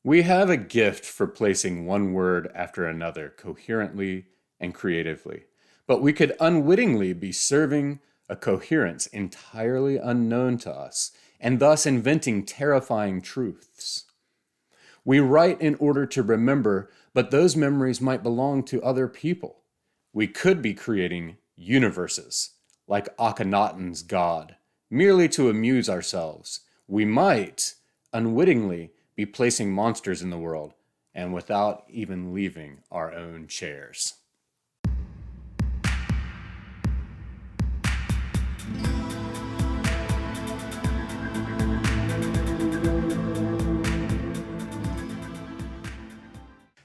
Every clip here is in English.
We have a gift for placing one word after another coherently and creatively, but we could unwittingly be serving a coherence entirely unknown to us, and thus inventing terrifying truths. We write in order to remember, but those memories might belong to other people. We could be creating universes, like Akhenaten's god, merely to amuse ourselves. We might, unwittingly, be placing monsters in the world, and without even leaving our own chairs.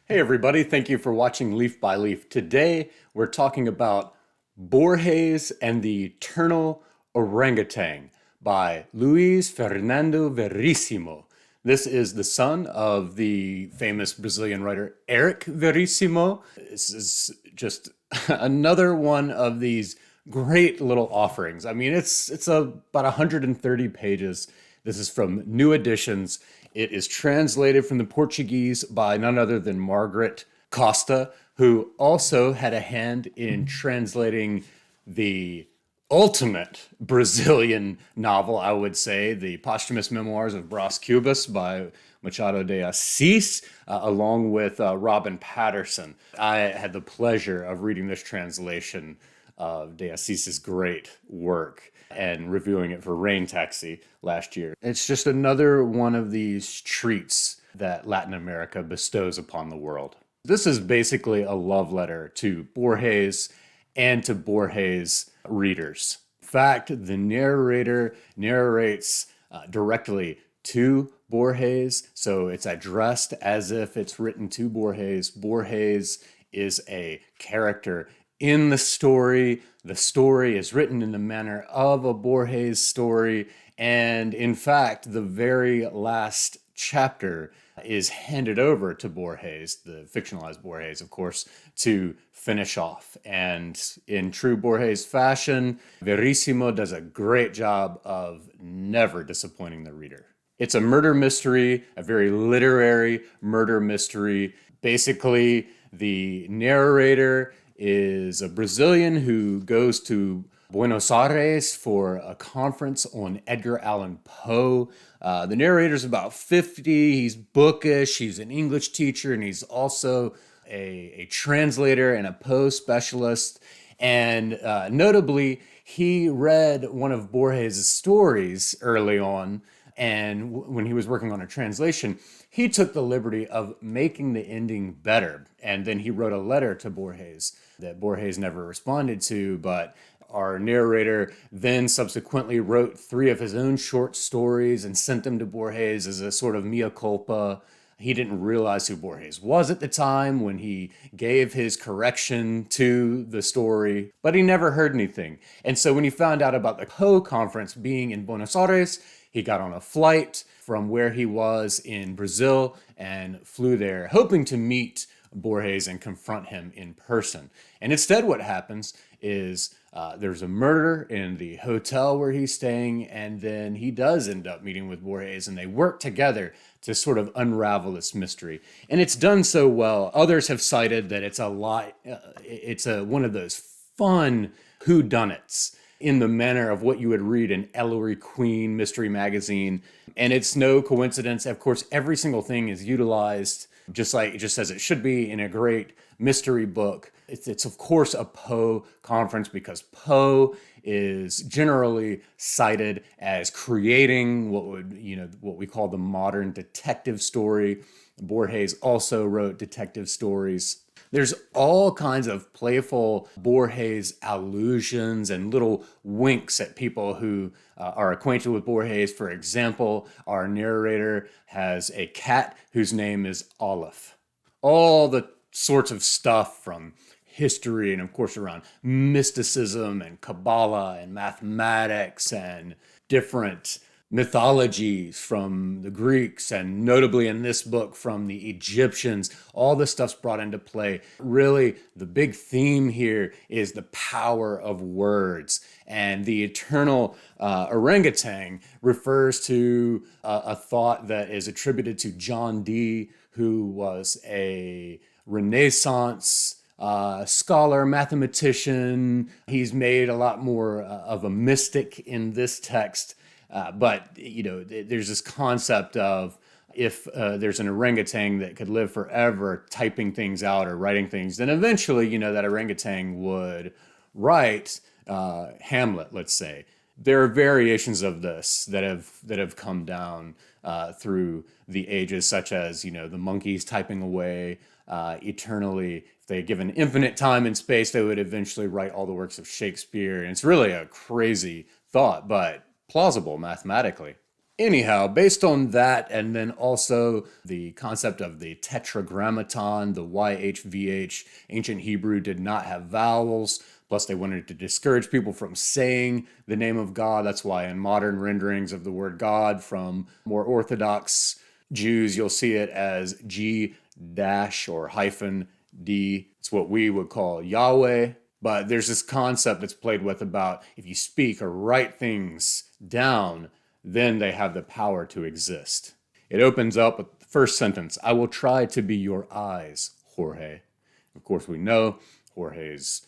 Hey everybody, thank you for watching Leaf by Leaf. Today we're talking about Borges and the Eternal Orangutan by Luis Fernando Verissimo. This is the son of the famous Brazilian writer Eric Verissimo. This is just another one of these great little offerings. I mean, it's about 130 pages. This is from New Editions. It is translated from the Portuguese by none other than Margaret Costa, who also had a hand in translating the ultimate Brazilian novel, I would say, the posthumous memoirs of Brás Cubas by Machado de Assis, along with Robin Patterson. I had the pleasure of reading this translation of de Assis's great work and reviewing it for Rain Taxi last year. It's just another one of these treats that Latin America bestows upon the world. This is basically a love letter to Borges and to Borges readers. In fact, the narrator narrates directly to Borges, so it's addressed as if it's written to Borges. Borges is a character in the story. The story is written in the manner of a Borges story, and in fact, the very last chapter is handed over to Borges, the fictionalized Borges, of course, to finish off. And in true Borges fashion, Verissimo does a great job of never disappointing the reader. It's a murder mystery, a very literary murder mystery. Basically, the narrator is a Brazilian who goes to Buenos Aires for a conference on Edgar Allan Poe. The narrator's about 50. He's bookish. He's an English teacher, and he's also a translator and a Poe specialist. And notably, he read one of Borges' stories early on, and when he was working on a translation, he took the liberty of making the ending better. And then he wrote a letter to Borges that Borges never responded to, but our narrator then subsequently wrote 3 of his own short stories and sent them to Borges as a sort of mea culpa. He didn't realize who Borges was at the time when he gave his correction to the story, but he never heard anything. And so when he found out about the Poe conference being in Buenos Aires, he got on a flight from where he was in Brazil and flew there, hoping to meet Borges and confront him in person. And instead, what happens is there's a murder in the hotel where he's staying, and then he does end up meeting with Borges, and they work together to sort of unravel this mystery. And it's done so well. Others have cited that it's one of those fun whodunits in the manner of what you would read in Ellery Queen mystery magazine. And it's no coincidence. Of course, every single thing is utilized just as it should be in a great mystery book. It's of course a Poe conference because Poe is generally cited as creating what we call the modern detective story. Borges also wrote detective stories. There's all kinds of playful Borges allusions and little winks at people who are acquainted with Borges. For example, our narrator has a cat whose name is Olive. All the sorts of stuff from history and, of course, around mysticism and Kabbalah and mathematics and different mythologies from the Greeks, and notably in this book from the Egyptians. All this stuff's brought into play. Really, the big theme here is the power of words. And the eternal orangutan refers to a thought that is attributed to John Dee, who was a Renaissance scholar, mathematician. He's made a lot more of a mystic in this text. But, there's this concept of if there's an orangutan that could live forever typing things out or writing things, then eventually, that orangutan would write Hamlet, let's say. There are variations of this that have come down through the ages, such as, the monkeys typing away eternally. If they given infinite time and space, they would eventually write all the works of Shakespeare. And it's really a crazy thought, but plausible mathematically. Anyhow, based on that, and then also the concept of the tetragrammaton, the YHVH, ancient Hebrew did not have vowels. Plus, they wanted to discourage people from saying the name of God. That's why in modern renderings of the word God from more Orthodox Jews, you'll see it as G dash or hyphen D. It's what we would call Yahweh. But there's this concept that's played with about if you speak or write things down, then they have the power to exist. It opens up with the first sentence, I will try to be your eyes, Jorge. Of course, we know Jorge's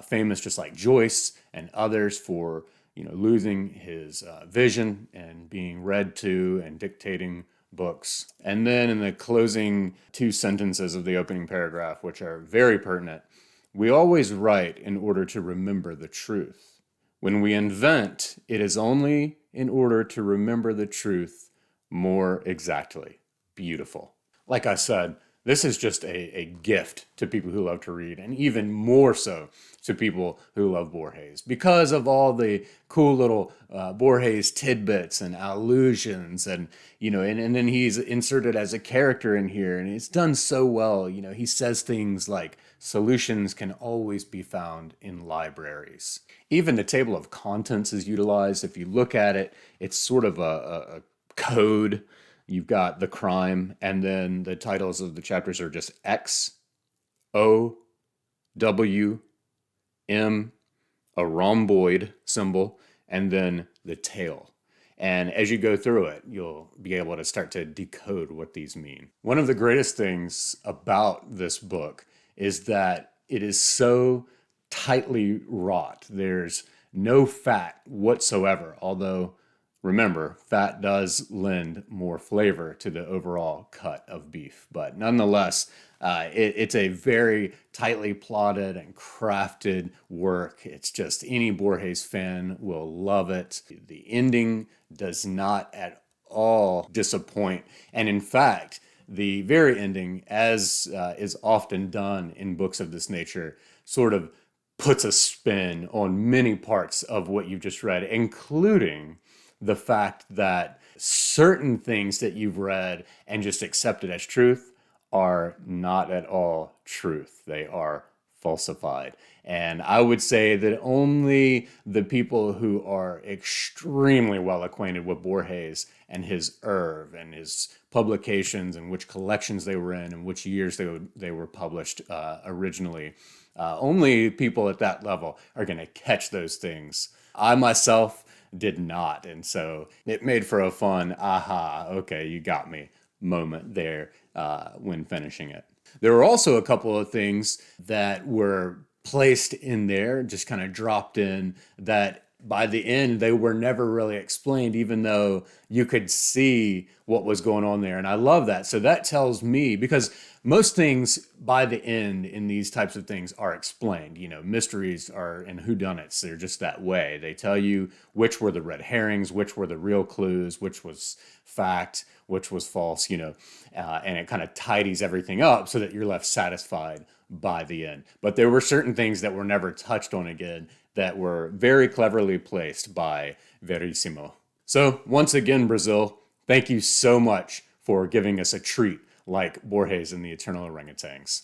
famous, just like Joyce and others, for losing his vision and being read to and dictating books. And then in the closing two sentences of the opening paragraph, which are very pertinent, we always write in order to remember the truth. When we invent, it is only in order to remember the truth more exactly. Beautiful. Like I said, this is just a gift to people who love to read, and even more so to people who love Borges, because of all the cool little Borges tidbits and allusions, and and then he's inserted as a character in here, and it's done so well. He says things like solutions can always be found in libraries. Even the table of contents is utilized. If you look at it, it's sort of a code. You've got the crime, and then the titles of the chapters are just X, O, W, M, a rhomboid symbol, and then the tail. And as you go through it, you'll be able to start to decode what these mean. One of the greatest things about this book is that it is so tightly wrought. There's no fat whatsoever, although remember, fat does lend more flavor to the overall cut of beef. But nonetheless, it's a very tightly plotted and crafted work. It's just any Borges fan will love it. The ending does not at all disappoint. And in fact, the very ending, as is often done in books of this nature, sort of puts a spin on many parts of what you've just read, including the fact that certain things that you've read and just accepted as truth are not at all truth. They are falsified. And I would say that only the people who are extremely well acquainted with Borges and his oeuvre and his publications and which collections they were in and which years they were published originally, only people at that level are going to catch those things. I myself did not. And so it made for a fun, aha, okay, you got me moment there when finishing it. There were also a couple of things that were placed in there, just kind of dropped in, that by the end, they were never really explained, even though you could see what was going on there. And I love that. So that tells me, because most things by the end in these types of things are explained. Mysteries are in whodunits. They're just that way. They tell you which were the red herrings, which were the real clues, which was fact, which was false, and it kind of tidies everything up so that you're left satisfied by the end. But there were certain things that were never touched on again that were very cleverly placed by Verissimo. So once again, Brazil, thank you so much for giving us a treat like Borges and the Eternal Orangutans.